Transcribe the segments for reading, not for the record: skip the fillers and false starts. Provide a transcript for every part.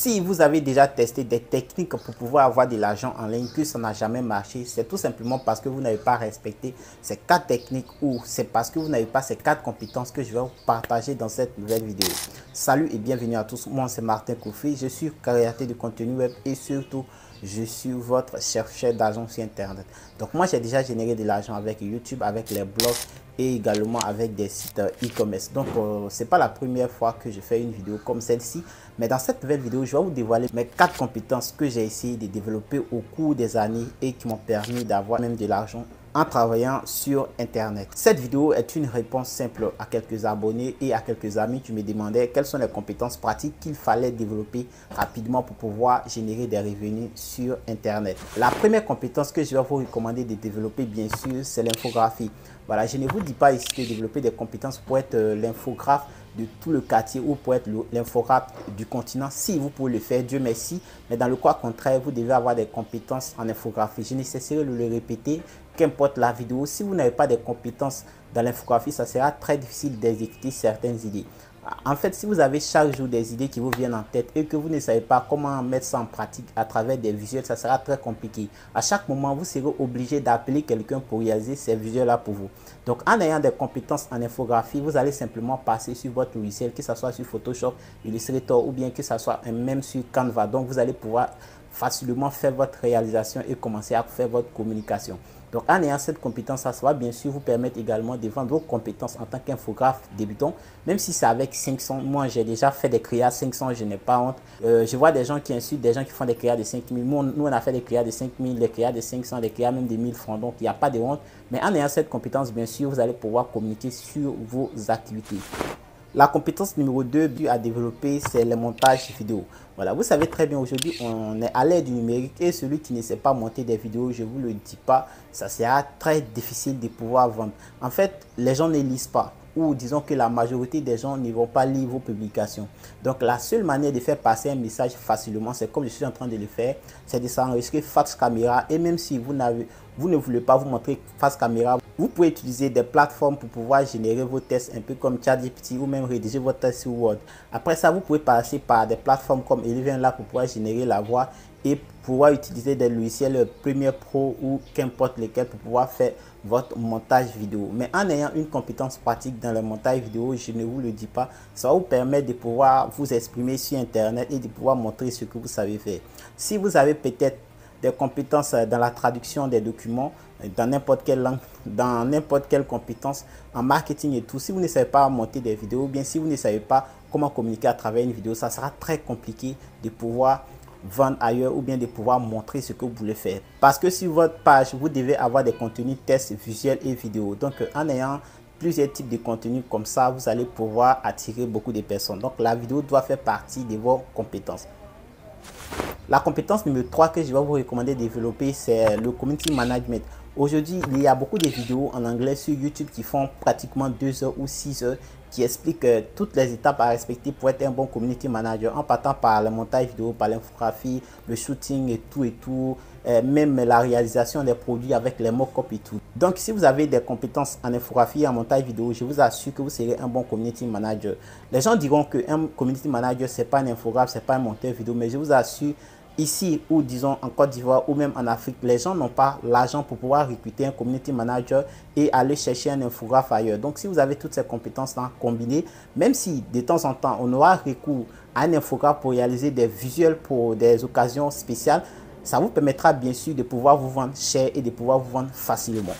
Si vous avez déjà testé des techniques pour pouvoir avoir de l'argent en ligne, que ça n'a jamais marché, c'est tout simplement parce que vous n'avez pas respecté ces 4 techniques ou c'est parce que vous n'avez pas ces 4 compétences que je vais vous partager dans cette nouvelle vidéo. Salut et bienvenue à tous, moi c'est Martin Kofi, je suis créateur de contenu web et surtout je suis votre chercheur d'argent sur internet. Donc moi j'ai déjà généré de l'argent avec YouTube, avec les blogs et également avec des sites e-commerce. Donc c'est pas la première fois que je fais une vidéo comme celle-ci, mais dans cette nouvelle vidéo je vais vous dévoiler mes 4 compétences que j'ai essayé de développer au cours des années et qui m'ont permis d'avoir même de l'argent en travaillant sur internet. Cette vidéo est une réponse simple à quelques abonnés et à quelques amis qui me demandaient quelles sont les compétences pratiques qu'il fallait développer rapidement pour pouvoir générer des revenus sur internet. La première compétence que je vais vous recommander de développer, bien sûr, c'est l'infographie. Voilà, je ne vous dis pas ici de développer des compétences pour être l'infographe de tout le quartier ou pour être l'infographe du continent. Si vous pouvez le faire, Dieu merci, mais dans le cas contraire, vous devez avoir des compétences en infographie. Je ne cesserai de le répéter, qu'importe la vidéo, si vous n'avez pas de compétences dans l'infographie, ça sera très difficile d'exécuter certaines idées. En fait, si vous avez chaque jour des idées qui vous viennent en tête et que vous ne savez pas comment mettre ça en pratique à travers des visuels, ça sera très compliqué. À chaque moment, vous serez obligé d'appeler quelqu'un pour réaliser ces visuels-là pour vous. Donc, en ayant des compétences en infographie, vous allez simplement passer sur votre logiciel, que ce soit sur Photoshop, Illustrator ou bien que ce soit même sur Canva. Donc, vous allez pouvoir facilement faire votre réalisation et commencer à faire votre communication. Donc en ayant cette compétence, ça va bien sûr vous permettre également de vendre vos compétences en tant qu'infographe débutant, même si c'est avec 500. Moi j'ai déjà fait des créas 500, je n'ai pas honte. Je vois des gens qui insultent des gens qui font des créas de 5000. Nous on a fait des créas de 5000, des créas de 500, des créas même de 1000 francs, donc il n'y a pas de honte. Mais en ayant cette compétence, bien sûr, vous allez pouvoir communiquer sur vos activités. La compétence numéro 2 à développer, c'est le montage vidéo. Voilà, vous savez très bien, aujourd'hui, on est à l'ère du numérique et celui qui ne sait pas monter des vidéos, je ne vous le dis pas, ça sera très difficile de pouvoir vendre. En fait, les gens ne lisent pas ou disons que la majorité des gens ne vont pas lire vos publications. Donc, la seule manière de faire passer un message facilement, c'est comme je suis en train de le faire, c'est de s'enregistrer face caméra et même si vous ne voulez pas vous montrer face caméra, vous pouvez utiliser des plateformes pour pouvoir générer vos tests un peu comme ChatGPT ou même rédiger votre test sur Word. Après ça, vous pouvez passer par des plateformes comme Eleven pour pouvoir générer la voix et pouvoir utiliser des logiciels Premiere Pro ou qu'importe lesquels pour pouvoir faire votre montage vidéo. Mais en ayant une compétence pratique dans le montage vidéo, je ne vous le dis pas, ça va vous permettre de pouvoir vous exprimer sur internet et de pouvoir montrer ce que vous savez faire. Si vous avez peut-être des compétences dans la traduction des documents, dans n'importe quelle langue, dans n'importe quelle compétence en marketing et tout, si vous ne savez pas monter des vidéos, ou bien si vous ne savez pas comment communiquer à travers une vidéo, ça sera très compliqué de pouvoir vendre ailleurs ou bien de pouvoir montrer ce que vous voulez faire. Parce que sur votre page, vous devez avoir des contenus tests visuels et vidéo. Donc en ayant plusieurs types de contenus comme ça, vous allez pouvoir attirer beaucoup de personnes. Donc la vidéo doit faire partie de vos compétences. La compétence numéro 3 que je vais vous recommander de développer, c'est le community management. Aujourd'hui, il y a beaucoup de vidéos en anglais sur YouTube qui font pratiquement 2 heures ou 6 heures qui expliquent toutes les étapes à respecter pour être un bon community manager en partant par le montage vidéo, par l'infographie, le shooting et tout, même la réalisation des produits avec les mock-up et tout. Donc, si vous avez des compétences en infographie et en montage vidéo, je vous assure que vous serez un bon community manager. Les gens diront qu'un community manager, c'est pas un infographe, c'est pas un monteur vidéo, mais je vous assure, ici ou disons en Côte d'Ivoire ou même en Afrique, les gens n'ont pas l'argent pour pouvoir recruter un community manager et aller chercher un infographe ailleurs. Donc si vous avez toutes ces compétences-là combinées, même si de temps en temps on aura recours à un infographe pour réaliser des visuels pour des occasions spéciales, ça vous permettra bien sûr de pouvoir vous vendre cher et de pouvoir vous vendre facilement.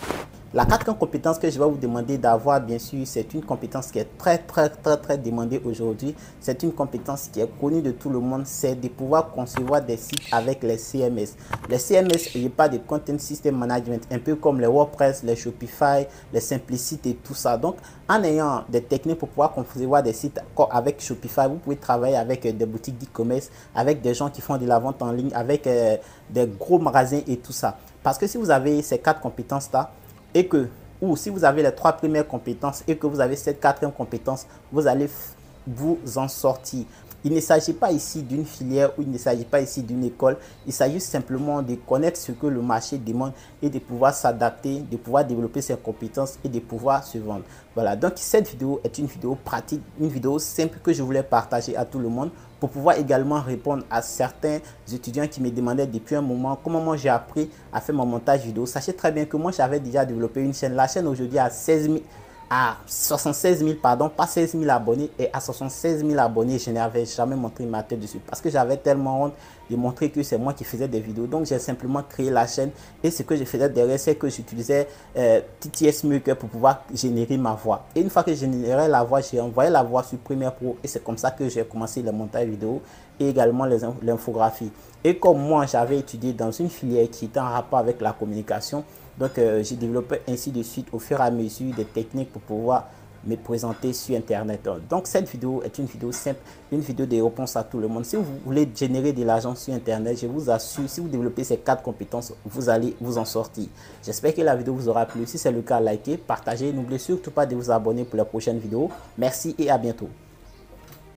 La quatrième compétence que je vais vous demander d'avoir, bien sûr, c'est une compétence qui est très demandée aujourd'hui. C'est une compétence qui est connue de tout le monde, c'est de pouvoir concevoir des sites avec les CMS. Les CMS, il n'y a pas de Content System Management, un peu comme les WordPress, les Shopify, les Simplicity et tout ça. Donc, en ayant des techniques pour pouvoir concevoir des sites avec Shopify, vous pouvez travailler avec des boutiques d'e-commerce, avec des gens qui font de la vente en ligne, avec des gros magasins et tout ça. Parce que si vous avez ces 4 compétences-là, et que, ou si vous avez les 3 premières compétences et que vous avez cette 4e compétence, vous allez vous en sortir. Il ne s'agit pas ici d'une filière ou il ne s'agit pas ici d'une école. Il s'agit simplement de connaître ce que le marché demande et de pouvoir s'adapter, de pouvoir développer ses compétences et de pouvoir se vendre. Voilà, donc cette vidéo est une vidéo pratique, une vidéo simple que je voulais partager à tout le monde pour pouvoir également répondre à certains étudiants qui me demandaient depuis un moment comment moi j'ai appris à faire mon montage vidéo. Sachez très bien que moi j'avais déjà développé une chaîne. La chaîne aujourd'hui a 76 000, pardon, pas 16 000 abonnés, et à 76 000 abonnés, je n'avais jamais montré ma tête dessus parce que j'avais tellement honte de montrer que c'est moi qui faisais des vidéos. Donc j'ai simplement créé la chaîne et ce que je faisais derrière, c'est que j'utilisais TTS Maker pour pouvoir générer ma voix. Et une fois que je générais la voix, j'ai envoyé la voix sur Premiere Pro et c'est comme ça que j'ai commencé le montage vidéo et également l'infographie. Et comme moi, j'avais étudié dans une filière qui était en rapport avec la communication, donc j'ai développé ainsi de suite au fur et à mesure des techniques pour pouvoir me présenter sur internet. Donc cette vidéo est une vidéo simple, une vidéo de réponse à tout le monde. Si vous voulez générer de l'argent sur internet, je vous assure, si vous développez ces 4 compétences, vous allez vous en sortir. J'espère que la vidéo vous aura plu. Si c'est le cas, likez, partagez. N'oubliez surtout pas de vous abonner pour la prochaine vidéo. Merci et à bientôt.